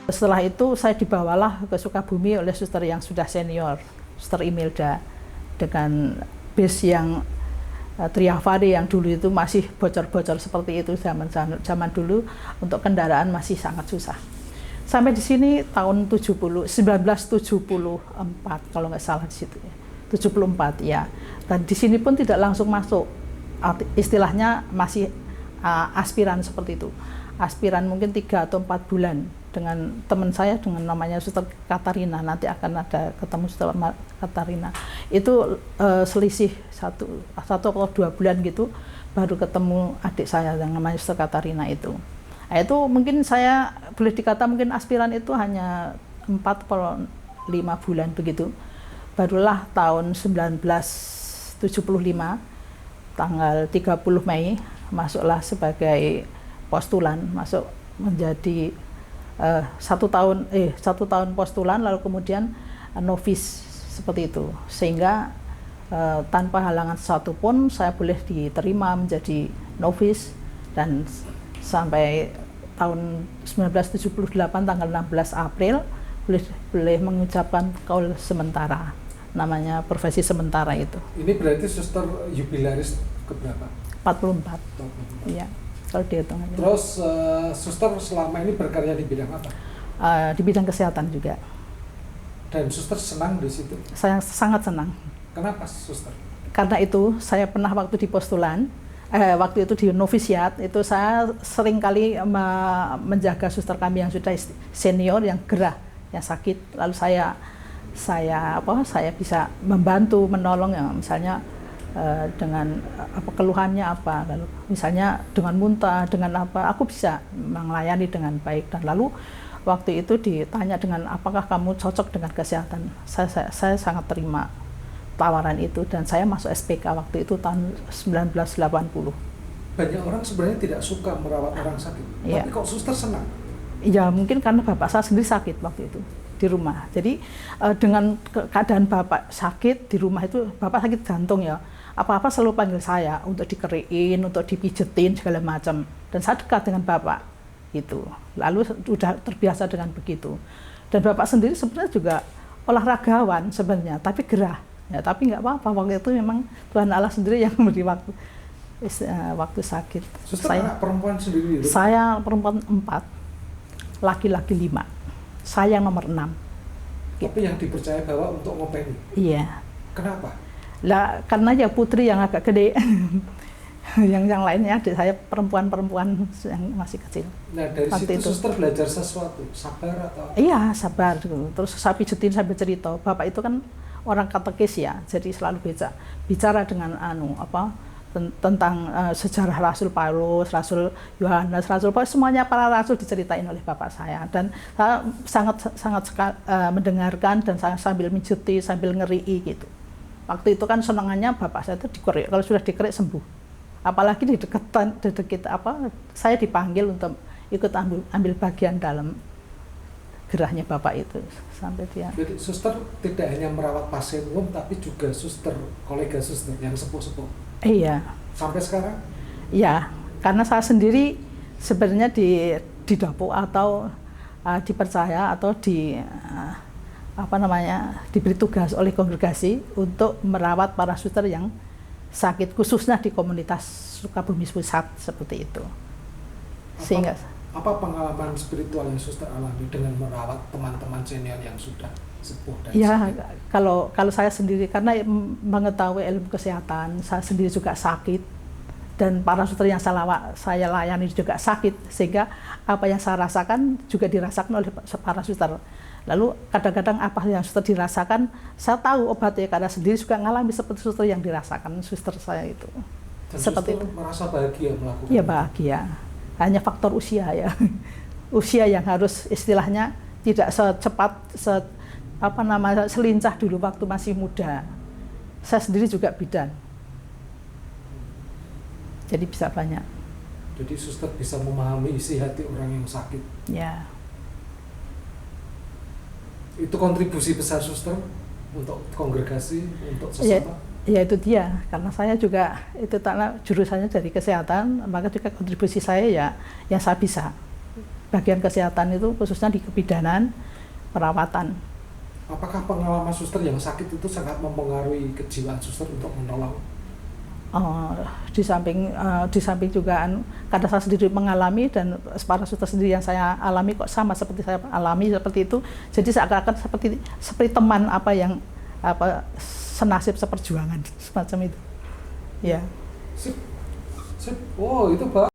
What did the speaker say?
Setelah itu saya dibawalah ke Sukabumi oleh suster yang sudah senior, Suster Imelda, dengan bis yang Triavari yang dulu itu masih bocor-bocor seperti itu zaman dulu, untuk kendaraan masih sangat susah. Sampai di sini tahun 1974 kalau nggak salah di situ ya. 74 ya. Dan di sini pun tidak langsung masuk. Istilahnya masih aspiran seperti itu. Aspiran mungkin 3 atau 4 bulan dengan teman saya dengan namanya Suster Katarina, nanti akan ada ketemu Suster Katarina. Itu selisih satu atau 2 bulan gitu baru ketemu adik saya yang namanya Suster Katarina itu. Nah, itu mungkin saya boleh dikata mungkin aspiran itu hanya 4 atau 5 bulan begitu. Barulah tahun 1975 tanggal 30 Mei masuklah sebagai postulan, masuk menjadi 1 tahun postulan, lalu kemudian novis seperti itu, sehingga tanpa halangan satupun saya boleh diterima menjadi novis, dan sampai tahun 1978 tanggal 16 April boleh mengucapkan kaul sementara, namanya profesi sementara itu. Ini berarti suster jubilaris keberapa? 44. Iya. Kalau dihitung aja. Terus suster selama ini berkarya di bidang apa? Di bidang kesehatan juga. Dan suster senang di situ? Saya sangat senang. Kenapa suster? Karena itu saya pernah waktu di postulan, waktu itu di novisiat itu saya sering kali menjaga suster kami yang sudah senior, yang gerah, yang sakit. Lalu saya bisa membantu, menolong, yang misalnya dengan keluhannya apa, lalu misalnya dengan muntah, dengan apa, aku bisa melayani dengan baik. Dan lalu waktu itu ditanya dengan apakah kamu cocok dengan kesehatan, saya sangat terima tawaran itu, dan saya masuk SPK waktu itu tahun 1980. Banyak orang sebenarnya tidak suka merawat orang sakit, ya. Tapi kok suster senang? Ya mungkin karena bapak saya sendiri sakit waktu itu di rumah. Jadi dengan keadaan bapak sakit di rumah itu, bapak sakit jantung ya, apa-apa selalu panggil saya untuk dikeriin, untuk dipijetin segala macam, dan saya dekat dengan bapak itu. Lalu sudah terbiasa dengan begitu. Dan bapak sendiri sebenarnya juga olahragawan sebenarnya, tapi gerah ya, tapi nggak apa-apa, waktu itu memang Tuhan Allah sendiri yang memberi waktu sakit. Suster anak perempuan sendiri itu? Saya perempuan 4, laki-laki 5, saya yang nomor 6. Tapi yang dipercaya bawa untuk ngopeni? Iya. Kenapa? Lah karena ya putri yang agak gede. yang lainnya adik saya perempuan yang masih kecil. Nah dari situ suster belajar sesuatu, sabar atau? Iya, sabar. Terus saya pijetin sambil cerita. Bapak itu kan orang katekis ya, jadi selalu bicara dengan tentang sejarah Rasul Paulus, Rasul Yohanes, Rasul Paulus, semuanya para rasul diceritain oleh bapak saya, dan saya sangat mendengarkan, dan saya sambil mijeti, sambil ngerii gitu. Waktu itu kan senangannya bapak saya itu dikerik, kalau sudah dikerik sembuh. Apalagi di dekat saya dipanggil untuk ikut ambil bagian dalam gerahnya bapak itu sampai dia. Jadi suster tidak hanya merawat pasien umum, tapi juga suster, kolega suster yang sepuh-sepuh. Iya. Sampai sekarang? Iya, karena saya sendiri sebenarnya didapuk atau dipercaya atau diberi tugas oleh kongregasi untuk merawat para suster yang sakit, khususnya di komunitas Sukabumi Pusat seperti itu. Sehingga apa pengalaman spiritual yang suster alami dengan merawat teman-teman senior yang sudah sepuh dan ya, sakit? kalau saya sendiri karena mengetahui ilmu kesehatan, saya sendiri juga sakit, dan para suster yang saya layani juga sakit, sehingga apa yang saya rasakan juga dirasakan oleh para suster. Lalu kadang-kadang apa yang suster dirasakan, saya tahu obatnya karena sendiri juga ngalami seperti suster yang dirasakan suster saya itu. Dan seperti suster merasa bahagia melakukan? Iya, bahagia. Hanya faktor usia ya. Usia yang harus istilahnya tidak secepat selincah dulu waktu masih muda. Saya sendiri juga bidan. Jadi bisa banyak. Jadi suster bisa memahami isi hati orang yang sakit. Ya. Itu kontribusi besar suster untuk kongregasi, untuk sesama? Ya itu dia, karena saya juga itu karena jurusannya dari kesehatan, maka juga kontribusi saya ya yang saya bisa bagian kesehatan itu khususnya di kebidanan perawatan. Apakah pengalaman suster yang sakit itu sangat mempengaruhi kejiwaan suster untuk menolong? Di samping juga karena saya sendiri mengalami dan para suster sendiri yang saya alami kok sama seperti saya alami seperti itu, jadi seakan-akan seperti teman senasib seperjuangan semacam itu. Ya. Sip. Oh, itu Pak.